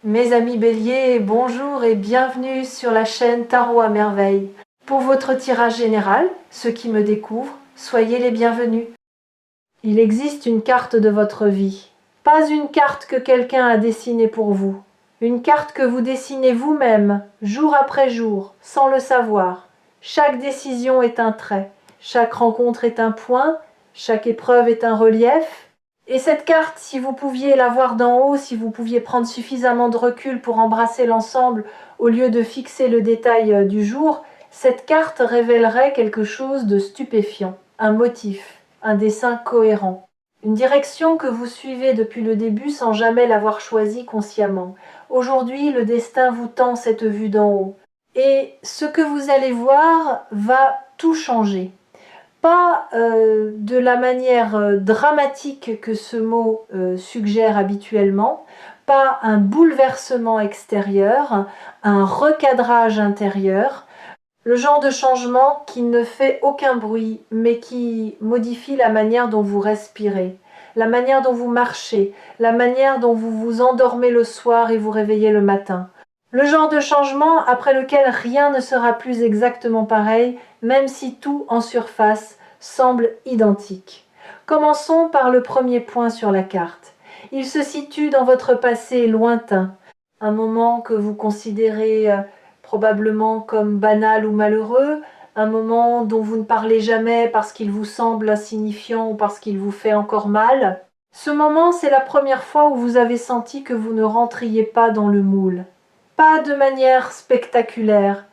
Mes amis béliers, bonjour et bienvenue sur la chaîne Tarot à merveille. Pour votre tirage général, ceux qui me découvrent, soyez les bienvenus. Il existe une carte de votre vie. Pas une carte que quelqu'un a dessinée pour vous. Une carte que vous dessinez vous-même, jour après jour, sans le savoir. Chaque décision est un trait, chaque rencontre est un point, chaque épreuve est un relief. Et cette carte, si vous pouviez la voir d'en haut, si vous pouviez prendre suffisamment de recul pour embrasser l'ensemble au lieu de fixer le détail du jour, cette carte révélerait quelque chose de stupéfiant, un motif, un dessin cohérent, une direction que vous suivez depuis le début sans jamais l'avoir choisie consciemment. Aujourd'hui, le destin vous tend cette vue d'en haut. Et ce que vous allez voir va tout changer. Pas de la manière dramatique que ce mot suggère habituellement, pas un bouleversement extérieur, un recadrage intérieur, le genre de changement qui ne fait aucun bruit, mais qui modifie la manière dont vous respirez, la manière dont vous marchez, la manière dont vous vous endormez le soir et vous réveillez le matin. Le genre de changement après lequel rien ne sera plus exactement pareil, même si tout en surface semble identique. Commençons par le premier point sur la carte. Il se situe dans votre passé lointain, un moment que vous considérez probablement comme banal ou malheureux, un moment dont vous ne parlez jamais parce qu'il vous semble insignifiant ou parce qu'il vous fait encore mal. Ce moment, c'est la première fois où vous avez senti que vous ne rentriez pas dans le moule. Pas de manière spectaculaire,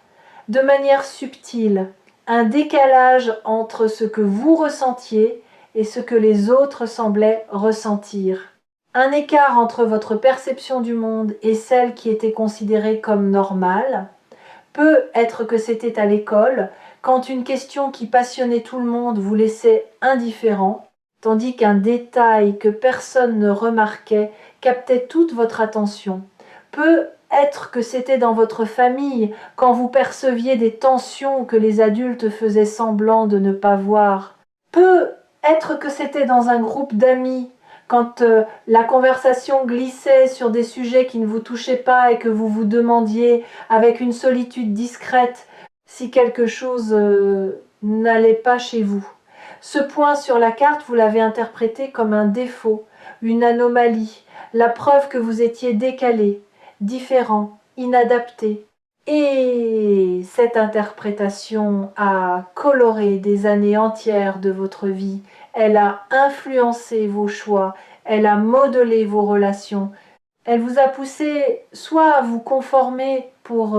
de manière subtile, un décalage entre ce que vous ressentiez et ce que les autres semblaient ressentir. Un écart entre votre perception du monde et celle qui était considérée comme normale. Peut être que c'était à l'école, quand une question qui passionnait tout le monde vous laissait indifférent, tandis qu'un détail que personne ne remarquait captait toute votre attention. Peut être que c'était dans votre famille, quand vous perceviez des tensions que les adultes faisaient semblant de ne pas voir. Peut être que c'était dans un groupe d'amis, quand la conversation glissait sur des sujets qui ne vous touchaient pas et que vous vous demandiez, avec une solitude discrète, si quelque chose n'allait pas chez vous. Ce point sur la carte, vous l'avez interprété comme un défaut, une anomalie, la preuve que vous étiez décalé, différent, inadapté. Et cette interprétation a coloré des années entières de votre vie. Elle a influencé vos choix, elle a modelé vos relations. Elle vous a poussé soit à vous conformer pour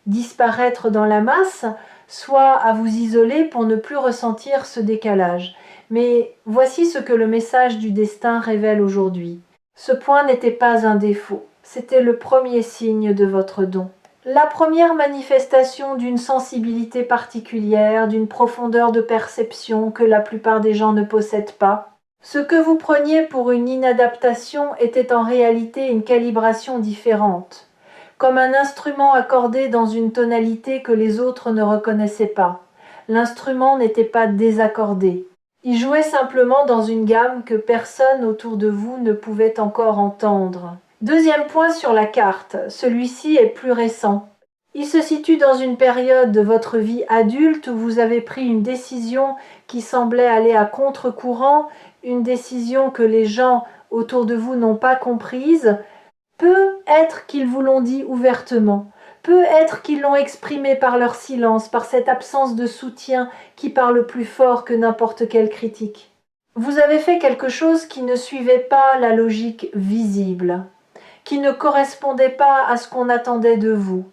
disparaître dans la masse, soit à vous isoler pour ne plus ressentir ce décalage. Mais voici ce que le message du destin révèle aujourd'hui. Ce point n'était pas un défaut, c'était le premier signe de votre don. La première manifestation d'une sensibilité particulière, d'une profondeur de perception que la plupart des gens ne possèdent pas. Ce que vous preniez pour une inadaptation était en réalité une calibration différente, comme un instrument accordé dans une tonalité que les autres ne reconnaissaient pas. L'instrument n'était pas désaccordé. Il jouait simplement dans une gamme que personne autour de vous ne pouvait encore entendre. Deuxième point sur la carte, celui-ci est plus récent. Il se situe dans une période de votre vie adulte où vous avez pris une décision qui semblait aller à contre-courant, une décision que les gens autour de vous n'ont pas comprise. Peut-être qu'ils vous l'ont dit ouvertement. Peut-être qu'ils l'ont exprimé par leur silence, par cette absence de soutien qui parle plus fort que n'importe quelle critique. Vous avez fait quelque chose qui ne suivait pas la logique visible, qui ne correspondait pas à ce qu'on attendait de vous.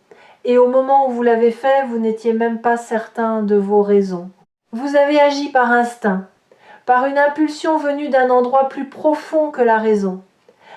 Et au moment où vous l'avez fait, vous n'étiez même pas certain de vos raisons. Vous avez agi par instinct, par une impulsion venue d'un endroit plus profond que la raison.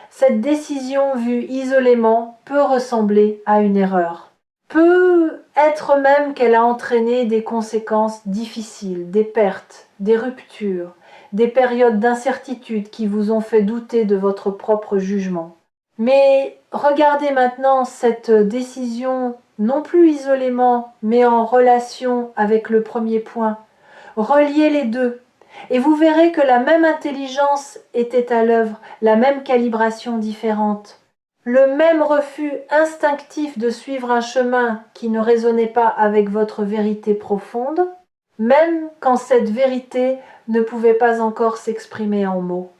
Cette décision vue isolément peut ressembler à une erreur. Peut être même qu'elle a entraîné des conséquences difficiles, des pertes, des ruptures, des périodes d'incertitude qui vous ont fait douter de votre propre jugement. Mais regardez maintenant cette décision non plus isolément, mais en relation avec le premier point. Reliez les deux. Et vous verrez que la même intelligence était à l'œuvre, la même calibration différente. Le même refus instinctif de suivre un chemin qui ne résonnait pas avec votre vérité profonde, même quand cette vérité ne pouvait pas encore s'exprimer en mots.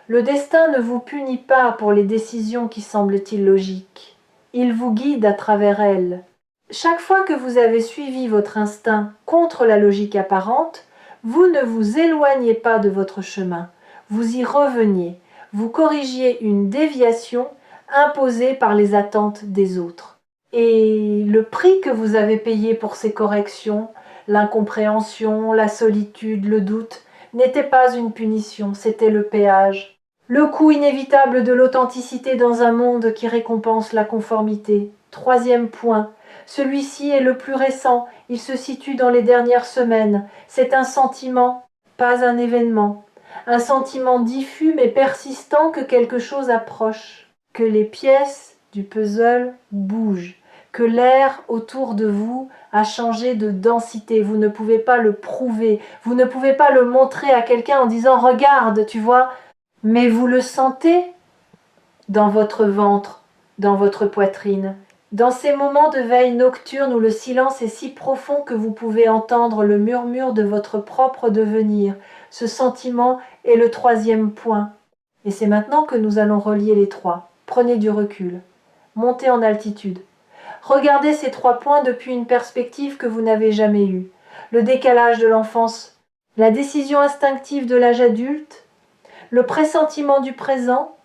Le destin ne vous punit pas pour les décisions qui semblent illogiques. Il vous guide à travers elles. Chaque fois que vous avez suivi votre instinct contre la logique apparente, vous ne vous éloignez pas de votre chemin, vous y reveniez, vous corrigiez une déviation imposée par les attentes des autres. Et le prix que vous avez payé pour ces corrections, l'incompréhension, la solitude, le doute, n'était pas une punition, c'était le péage. Le coût inévitable de l'authenticité dans un monde qui récompense la conformité. Troisième point, celui-ci est le plus récent, il se situe dans les dernières semaines. C'est un sentiment, pas un événement. Un sentiment diffus mais persistant que quelque chose approche, que les pièces du puzzle bougent, que l'air autour de vous a changé de densité. Vous ne pouvez pas le prouver, vous ne pouvez pas le montrer à quelqu'un en disant « Regarde, tu vois », mais vous le sentez dans votre ventre, dans votre poitrine. Dans ces moments de veille nocturne où le silence est si profond que vous pouvez entendre le murmure de votre propre devenir, ce sentiment est le troisième point. Et c'est maintenant que nous allons relier les trois. Prenez du recul. Montez en altitude. Regardez ces trois points depuis une perspective que vous n'avez jamais eue. Le décalage de l'enfance, la décision instinctive de l'âge adulte, le pressentiment du présent,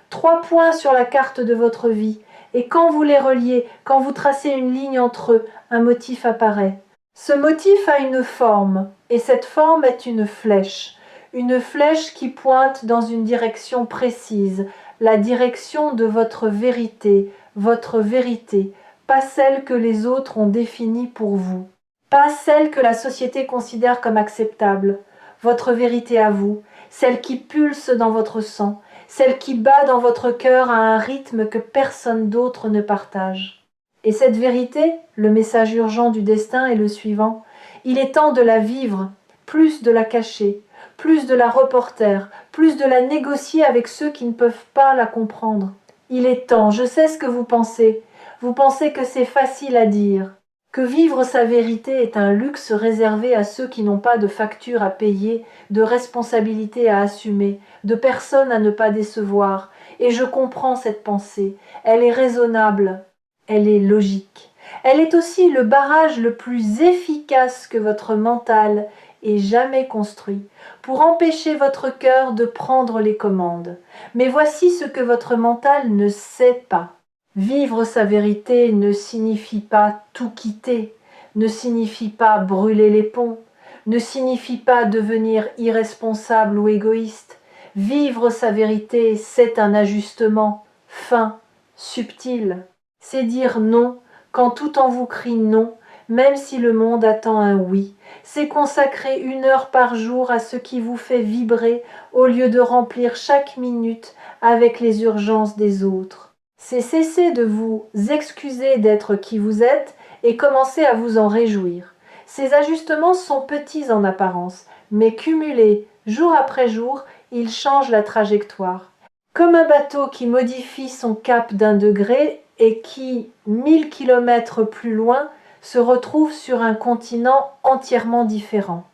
trois points sur la carte de votre vie. Et quand vous les reliez, quand vous tracez une ligne entre eux, un motif apparaît. Ce motif a une forme, et cette forme est une flèche qui pointe dans une direction précise, la direction de votre vérité, pas celle que les autres ont définie pour vous, pas celle que la société considère comme acceptable, votre vérité à vous, celle qui pulse dans votre sang, celle qui bat dans votre cœur à un rythme que personne d'autre ne partage. Et cette vérité, le message urgent du destin est le suivant. Il est temps de la vivre, plus de la cacher, plus de la reporter, plus de la négocier avec ceux qui ne peuvent pas la comprendre. Il est temps, je sais ce que vous pensez. Vous pensez que c'est facile à dire, que vivre sa vérité est un luxe réservé à ceux qui n'ont pas de facture à payer, de responsabilité à assumer, de personnes à ne pas décevoir. Et je comprends cette pensée. Elle est raisonnable. Elle est logique. Elle est aussi le barrage le plus efficace que votre mental ait jamais construit pour empêcher votre cœur de prendre les commandes. Mais voici ce que votre mental ne sait pas. Vivre sa vérité ne signifie pas tout quitter, ne signifie pas brûler les ponts, ne signifie pas devenir irresponsable ou égoïste. Vivre sa vérité, c'est un ajustement fin, subtil. C'est dire non quand tout en vous crie non, même si le monde attend un oui. C'est consacrer 1 heure par jour à ce qui vous fait vibrer au lieu de remplir chaque minute avec les urgences des autres. C'est cesser de vous excuser d'être qui vous êtes et commencer à vous en réjouir. Ces ajustements sont petits en apparence, mais cumulés jour après jour, ils changent la trajectoire. Comme un bateau qui modifie son cap d'1 degré et qui, 1000 kilomètres plus loin, se retrouve sur un continent entièrement différent.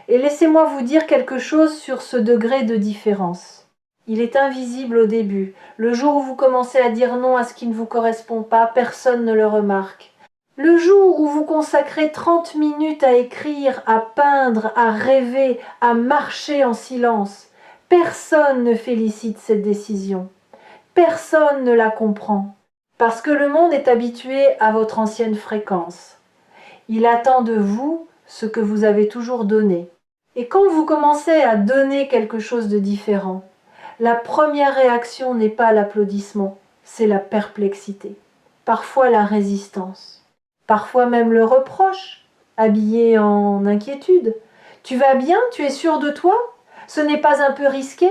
Et laissez-moi vous dire quelque chose sur ce degré de différence. Il est invisible au début. Le jour où vous commencez à dire non à ce qui ne vous correspond pas, personne ne le remarque. Le jour où vous consacrez 30 minutes à écrire, à peindre, à rêver, à marcher en silence, personne ne félicite cette décision. Personne ne la comprend. Parce que le monde est habitué à votre ancienne fréquence. Il attend de vous ce que vous avez toujours donné. Et quand vous commencez à donner quelque chose de différent, la première réaction n'est pas l'applaudissement, c'est la perplexité, parfois la résistance, parfois même le reproche, habillé en inquiétude. Tu vas bien? Tu es sûr de toi? Ce n'est pas un peu risqué?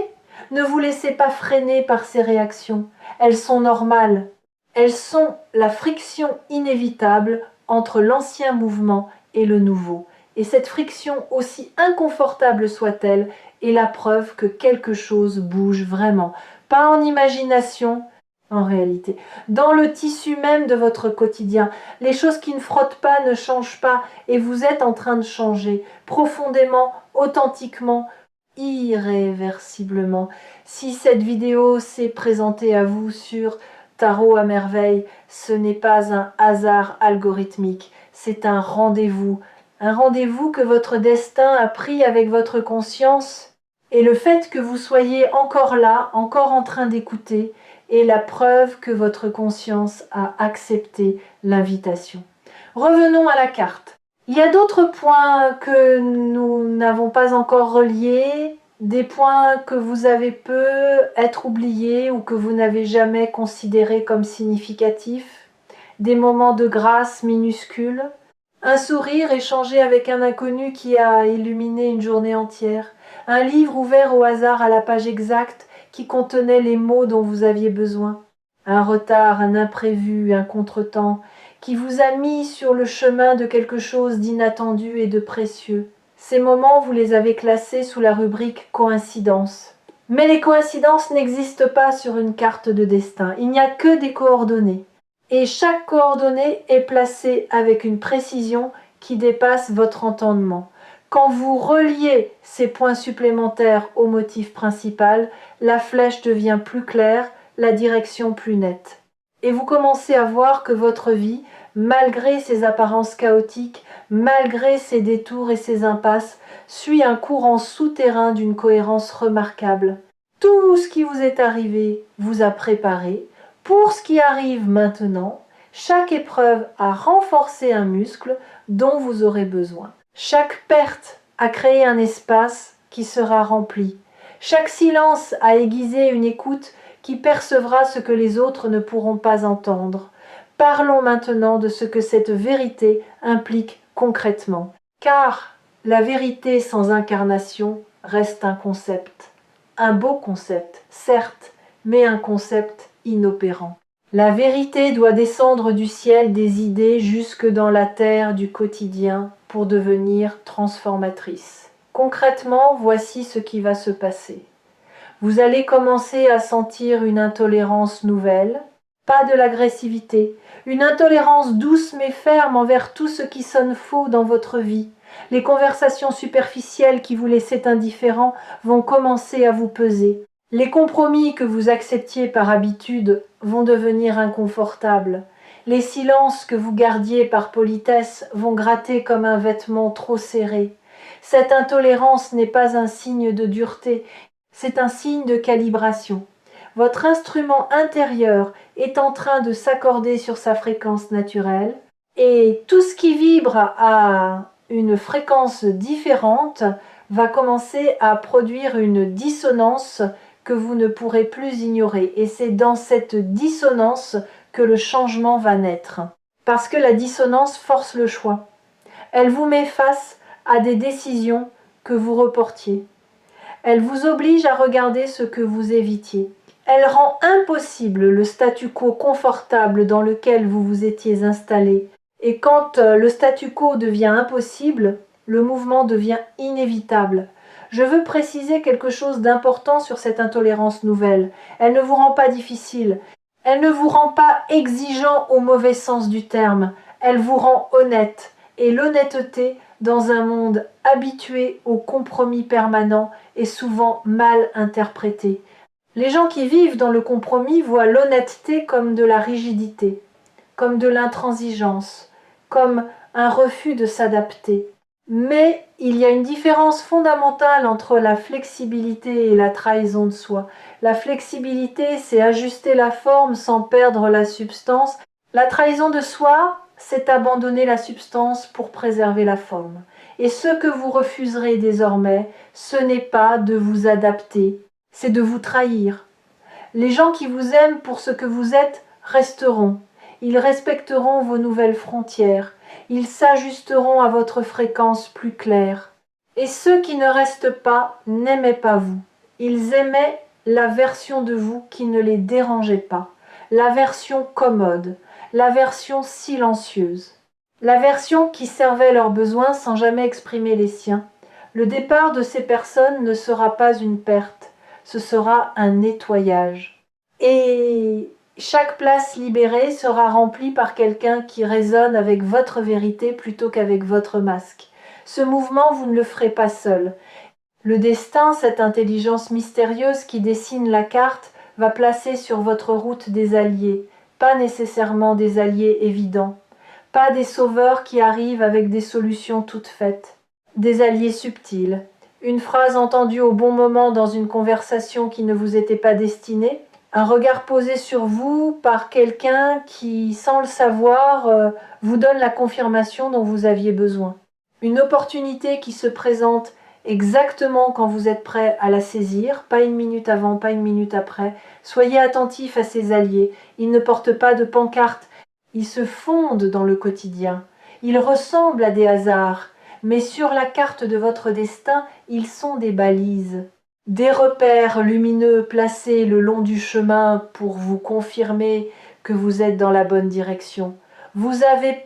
Ne vous laissez pas freiner par ces réactions, elles sont normales. Elles sont la friction inévitable entre l'ancien mouvement et le nouveau. Et cette friction, aussi inconfortable soit-elle, est la preuve que quelque chose bouge vraiment. Pas en imagination, en réalité, dans le tissu même de votre quotidien. Les choses qui ne frottent pas ne changent pas et vous êtes en train de changer profondément, authentiquement, irréversiblement. Si cette vidéo s'est présentée à vous sur Tarot à merveille, ce n'est pas un hasard algorithmique, c'est un rendez-vous que votre destin a pris avec votre conscience. Et le fait que vous soyez encore là, encore en train d'écouter, est la preuve que votre conscience a accepté l'invitation. Revenons à la carte. Il y a d'autres points que nous n'avons pas encore reliés, des points que vous avez peu être oubliés ou que vous n'avez jamais considérés comme significatifs, des moments de grâce minuscules, un sourire échangé avec un inconnu qui a illuminé une journée entière, un livre ouvert au hasard à la page exacte qui contenait les mots dont vous aviez besoin, un retard, un imprévu, un contretemps qui vous a mis sur le chemin de quelque chose d'inattendu et de précieux. Ces moments, vous les avez classés sous la rubrique coïncidence. Mais les coïncidences n'existent pas sur une carte de destin, il n'y a que des coordonnées. Et chaque coordonnée est placée avec une précision qui dépasse votre entendement. Quand vous reliez ces points supplémentaires au motif principal, la flèche devient plus claire, la direction plus nette. Et vous commencez à voir que votre vie, malgré ses apparences chaotiques, malgré ses détours et ses impasses, suit un courant souterrain d'une cohérence remarquable. Tout ce qui vous est arrivé vous a préparé. Pour ce qui arrive maintenant, chaque épreuve a renforcé un muscle dont vous aurez besoin. Chaque perte a créé un espace qui sera rempli. Chaque silence a aiguisé une écoute qui percevra ce que les autres ne pourront pas entendre. Parlons maintenant de ce que cette vérité implique concrètement. Car la vérité sans incarnation reste un concept. Un beau concept, certes, mais un concept inopérant. La vérité doit descendre du ciel des idées jusque dans la terre du quotidien pour devenir transformatrice. Concrètement, voici ce qui va se passer. Vous allez commencer à sentir une intolérance nouvelle, pas de l'agressivité, une intolérance douce mais ferme envers tout ce qui sonne faux dans votre vie. Les conversations superficielles qui vous laissaient indifférent vont commencer à vous peser. Les compromis que vous acceptiez par habitude vont devenir inconfortables. Les silences que vous gardiez par politesse vont gratter comme un vêtement trop serré. Cette intolérance n'est pas un signe de dureté, c'est un signe de calibration. Votre instrument intérieur est en train de s'accorder sur sa fréquence naturelle et tout ce qui vibre à une fréquence différente va commencer à produire une dissonance que vous ne pourrez plus ignorer. Et c'est dans cette dissonance que le changement va naître. Parce que la dissonance force le choix. Elle vous met face à des décisions que vous reportiez. Elle vous oblige à regarder ce que vous évitiez. Elle rend impossible le statu quo confortable dans lequel vous vous étiez installé. Et quand le statu quo devient impossible, le mouvement devient inévitable. Je veux préciser quelque chose d'important sur cette intolérance nouvelle. Elle ne vous rend pas difficile. Elle ne vous rend pas exigeant au mauvais sens du terme. Elle vous rend honnête. Et l'honnêteté, dans un monde habitué au compromis permanent, est souvent mal interprétée. Les gens qui vivent dans le compromis voient l'honnêteté comme de la rigidité, comme de l'intransigeance, comme un refus de s'adapter. Mais il y a une différence fondamentale entre la flexibilité et la trahison de soi. La flexibilité, c'est ajuster la forme sans perdre la substance. La trahison de soi, c'est abandonner la substance pour préserver la forme. Et ce que vous refuserez désormais, ce n'est pas de vous adapter, c'est de vous trahir. Les gens qui vous aiment pour ce que vous êtes resteront. Ils respecteront vos nouvelles frontières. Ils s'ajusteront à votre fréquence plus claire. Et ceux qui ne restent pas n'aimaient pas vous. Ils aimaient la version de vous qui ne les dérangeait pas, la version commode, la version silencieuse, la version qui servait leurs besoins sans jamais exprimer les siens. Le départ de ces personnes ne sera pas une perte, ce sera un nettoyage. Et Chaque place libérée sera remplie par quelqu'un qui résonne avec votre vérité plutôt qu'avec votre masque. Ce mouvement, vous ne le ferez pas seul. Le destin, cette intelligence mystérieuse qui dessine la carte, va placer sur votre route des alliés, pas nécessairement des alliés évidents, pas des sauveurs qui arrivent avec des solutions toutes faites, des alliés subtils. Une phrase entendue au bon moment dans une conversation qui ne vous était pas destinée, un regard posé sur vous par quelqu'un qui, sans le savoir, vous donne la confirmation dont vous aviez besoin. Une opportunité qui se présente exactement quand vous êtes prêt à la saisir, pas une minute avant, pas une minute après. Soyez attentif à ces alliés. Ils ne portent pas de pancarte. Ils se fondent dans le quotidien. Ils ressemblent à des hasards. Mais sur la carte de votre destin, ils sont des balises. Des repères lumineux placés le long du chemin pour vous confirmer que vous êtes dans la bonne direction. Vous avez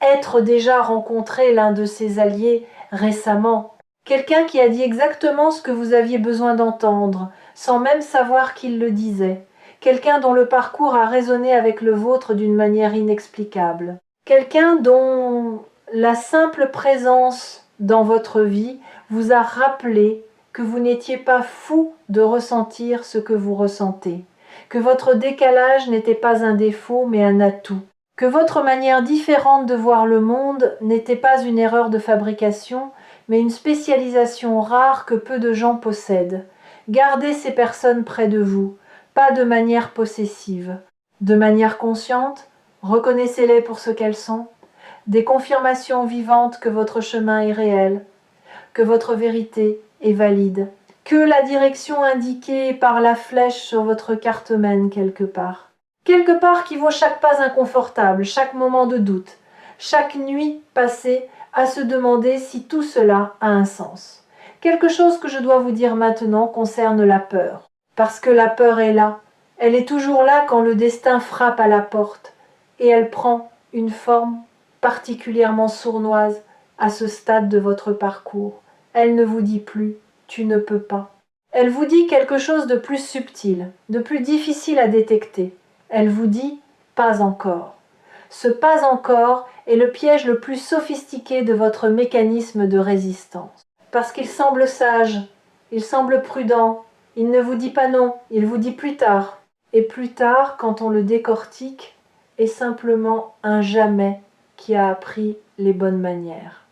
être déjà rencontré l'un de ces alliés récemment. Quelqu'un qui a dit exactement ce que vous aviez besoin d'entendre, sans même savoir qu'il le disait. Quelqu'un dont le parcours a résonné avec le vôtre d'une manière inexplicable. Quelqu'un dont la simple présence dans votre vie vous a rappelé que vous n'étiez pas fou de ressentir ce que vous ressentez, que votre décalage n'était pas un défaut mais un atout, que votre manière différente de voir le monde n'était pas une erreur de fabrication mais une spécialisation rare que peu de gens possèdent. Gardez ces personnes près de vous, pas de manière possessive. De manière consciente, reconnaissez-les pour ce qu'elles sont, des confirmations vivantes que votre chemin est réel, que votre vérité est valide, que la direction indiquée par la flèche sur votre carte mène quelque part. Quelque part qui vaut chaque pas inconfortable, chaque moment de doute, chaque nuit passée à se demander si tout cela a un sens. Quelque chose que je dois vous dire maintenant concerne la peur. Parce que la peur est là. Elle est toujours là quand le destin frappe à la porte. Et elle prend une forme particulièrement sournoise à ce stade de votre parcours. Elle ne vous dit plus « tu ne peux pas ». Elle vous dit quelque chose de plus subtil, de plus difficile à détecter. Elle vous dit « pas encore ». Ce « pas encore » est le piège le plus sophistiqué de votre mécanisme de résistance. Parce qu'il semble sage, il semble prudent, il ne vous dit pas non, il vous dit plus tard. Et plus tard, quand on le décortique, est simplement un jamais qui a appris les bonnes manières.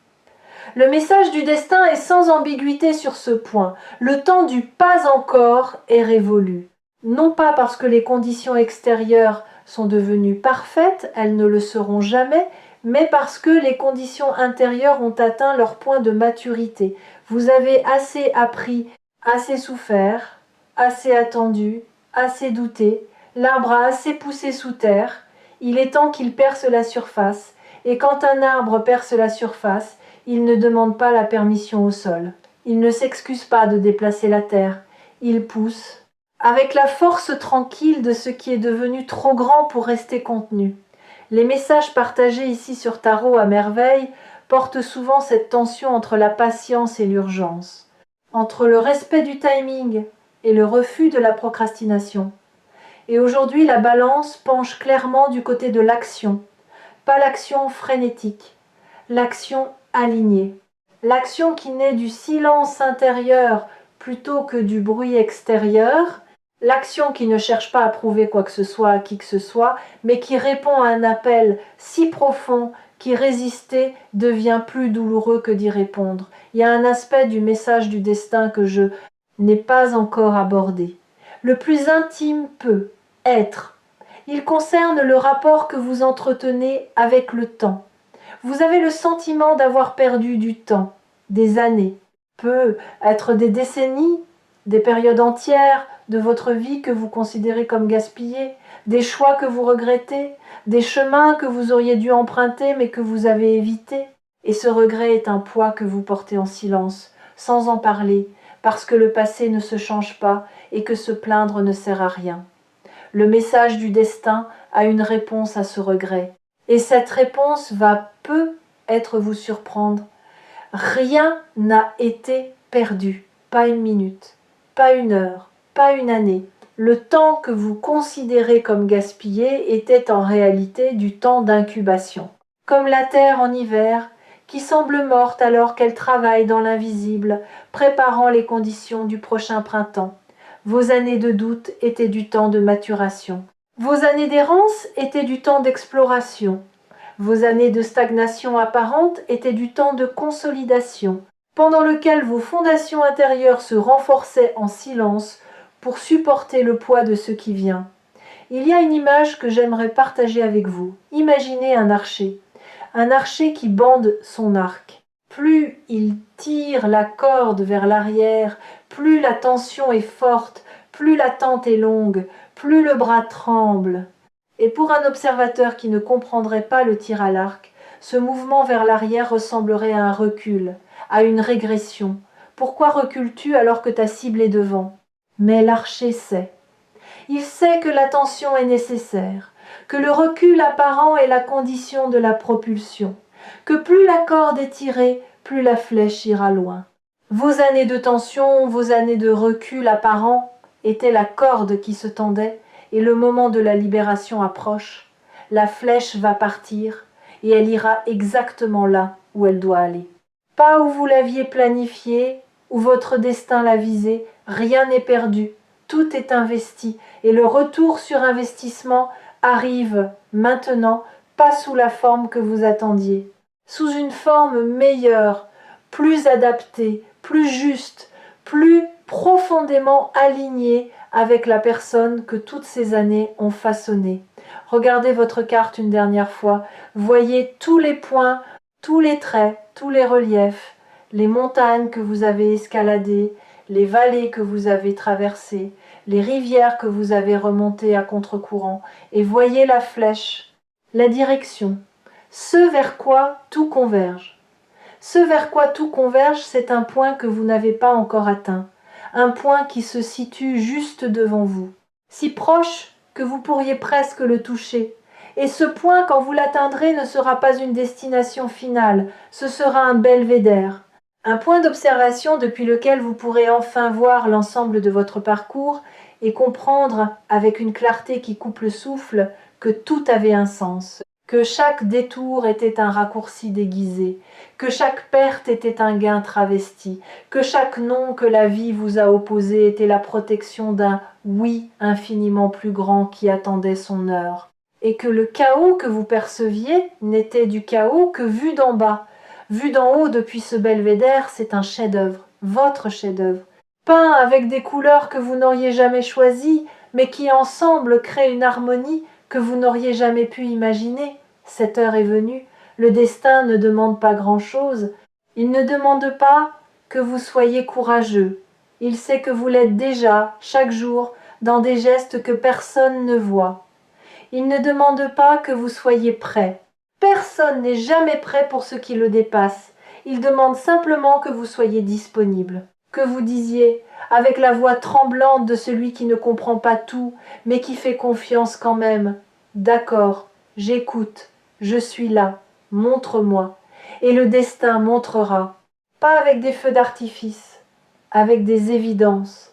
Le message du destin est sans ambiguïté sur ce point. Le temps du pas encore est révolu. Non pas parce que les conditions extérieures sont devenues parfaites, elles ne le seront jamais, mais parce que les conditions intérieures ont atteint leur point de maturité. Vous avez assez appris, assez souffert, assez attendu, assez douté, l'arbre a assez poussé sous terre, il est temps qu'il perce la surface, et quand un arbre perce la surface, il ne demande pas la permission au sol. Il ne s'excuse pas de déplacer la terre. Il pousse, avec la force tranquille de ce qui est devenu trop grand pour rester contenu. Les messages partagés ici sur Tarot à merveille portent souvent cette tension entre la patience et l'urgence, entre le respect du timing et le refus de la procrastination. Et aujourd'hui, la balance penche clairement du côté de l'action, pas l'action frénétique, l'action alignée. L'action qui naît du silence intérieur plutôt que du bruit extérieur, l'action qui ne cherche pas à prouver quoi que ce soit à qui que ce soit, mais qui répond à un appel si profond qu'y résister devient plus douloureux que d'y répondre. Il y a un aspect du message du destin que je n'ai pas encore abordé. Le plus intime peut être. Il concerne le rapport que vous entretenez avec le temps. Vous avez le sentiment d'avoir perdu du temps, des années, peut être des décennies, des périodes entières de votre vie que vous considérez comme gaspillées, des choix que vous regrettez, des chemins que vous auriez dû emprunter mais que vous avez évités. Et ce regret est un poids que vous portez en silence, sans en parler, parce que le passé ne se change pas et que se plaindre ne sert à rien. Le message du destin a une réponse à ce regret. Et cette réponse va peut-être vous surprendre. Rien n'a été perdu, pas une minute, pas une heure, pas une année. Le temps que vous considérez comme gaspillé était en réalité du temps d'incubation. Comme la terre en hiver, qui semble morte alors qu'elle travaille dans l'invisible, préparant les conditions du prochain printemps. Vos années de doute étaient du temps de maturation. Vos années d'errance étaient du temps d'exploration. Vos années de stagnation apparente étaient du temps de consolidation, pendant lequel vos fondations intérieures se renforçaient en silence pour supporter le poids de ce qui vient. Il y a une image que j'aimerais partager avec vous. Imaginez un archer qui bande son arc. Plus il tire la corde vers l'arrière, plus la tension est forte, plus l'attente est longue, plus le bras tremble. Et pour un observateur qui ne comprendrait pas le tir à l'arc, ce mouvement vers l'arrière ressemblerait à un recul, à une régression. Pourquoi recules-tu alors que ta cible est devant? Mais l'archer sait. Il sait que l'attention est nécessaire, que le recul apparent est la condition de la propulsion, que plus la corde est tirée, plus la flèche ira loin. Vos années de tension, vos années de recul apparent étaient la corde qui se tendait, et le moment de la libération approche. La flèche va partir, et elle ira exactement là où elle doit aller. Pas où vous l'aviez planifié, où votre destin l'a visé, rien n'est perdu, tout est investi, et le retour sur investissement arrive maintenant, pas sous la forme que vous attendiez, sous une forme meilleure, plus adaptée, plus juste, plus profondément alignée avec la personne que toutes ces années ont façonnée. Regardez votre carte une dernière fois, voyez tous les points, tous les traits, tous les reliefs, les montagnes que vous avez escaladées, les vallées que vous avez traversées, les rivières que vous avez remontées à contre-courant, et voyez la flèche, la direction, ce vers quoi tout converge. Ce vers quoi tout converge, c'est un point que vous n'avez pas encore atteint, un point qui se situe juste devant vous, si proche que vous pourriez presque le toucher. Et ce point, quand vous l'atteindrez, ne sera pas une destination finale, ce sera un belvédère. Un point d'observation depuis lequel vous pourrez enfin voir l'ensemble de votre parcours et comprendre avec une clarté qui coupe le souffle que tout avait un sens, que chaque détour était un raccourci déguisé, que chaque perte était un gain travesti, que chaque non que la vie vous a opposé était la protection d'un oui infiniment plus grand qui attendait son heure, et que le chaos que vous perceviez n'était du chaos que vu d'en bas. Vu d'en haut depuis ce belvédère, c'est un chef-d'œuvre, votre chef-d'œuvre, peint avec des couleurs que vous n'auriez jamais choisies, mais qui ensemble créent une harmonie que vous n'auriez jamais pu imaginer. Cette heure est venue, le destin ne demande pas grand-chose, il ne demande pas que vous soyez courageux, il sait que vous l'êtes déjà, chaque jour, dans des gestes que personne ne voit. Il ne demande pas que vous soyez prêt. Personne n'est jamais prêt pour ce qui le dépasse. Il demande simplement que vous soyez disponible, que vous disiez, avec la voix tremblante de celui qui ne comprend pas tout, mais qui fait confiance quand même, « D'accord, j'écoute, je suis là, montre-moi. » Et le destin montrera, pas avec des feux d'artifice, avec des évidences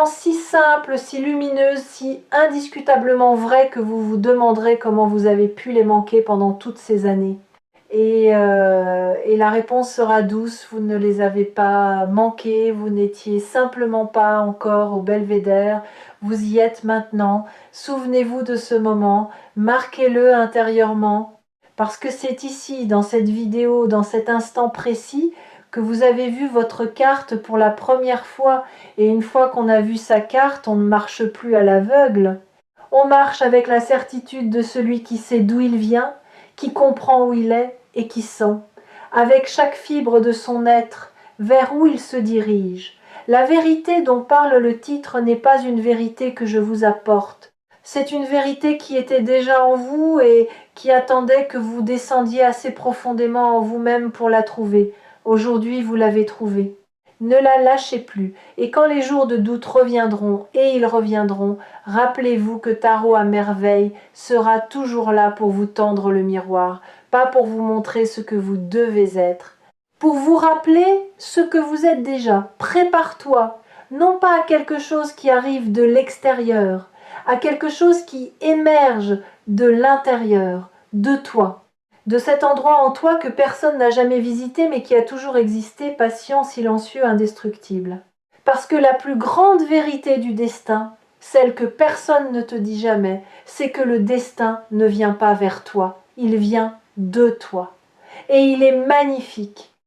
si simples, si lumineuses, si indiscutablement vraies que vous vous demanderez comment vous avez pu les manquer pendant toutes ces années. Et la réponse sera douce, vous ne les avez pas manquées, vous n'étiez simplement pas encore au belvédère, vous y êtes maintenant, souvenez-vous de ce moment, marquez-le intérieurement, parce que c'est ici, dans cette vidéo, dans cet instant précis, que vous avez vu votre carte pour la première fois, et une fois qu'on a vu sa carte, on ne marche plus à l'aveugle. On marche avec la certitude de celui qui sait d'où il vient, qui comprend où il est et qui sent, avec chaque fibre de son être, vers où il se dirige. La vérité dont parle le titre n'est pas une vérité que je vous apporte. C'est une vérité qui était déjà en vous et qui attendait que vous descendiez assez profondément en vous-même pour la trouver. Aujourd'hui, vous l'avez trouvée. Ne la lâchez plus, et quand les jours de doute reviendront, et ils reviendront, rappelez-vous que Tarot à merveille sera toujours là pour vous tendre le miroir, pas pour vous montrer ce que vous devez être, pour vous rappeler ce que vous êtes déjà. Prépare-toi, non pas à quelque chose qui arrive de l'extérieur, à quelque chose qui émerge de l'intérieur, de toi, de cet endroit en toi que personne n'a jamais visité mais qui a toujours existé, patient, silencieux, indestructible. Parce que la plus grande vérité du destin, celle que personne ne te dit jamais, c'est que le destin ne vient pas vers toi, il vient de toi. Et il est magnifique.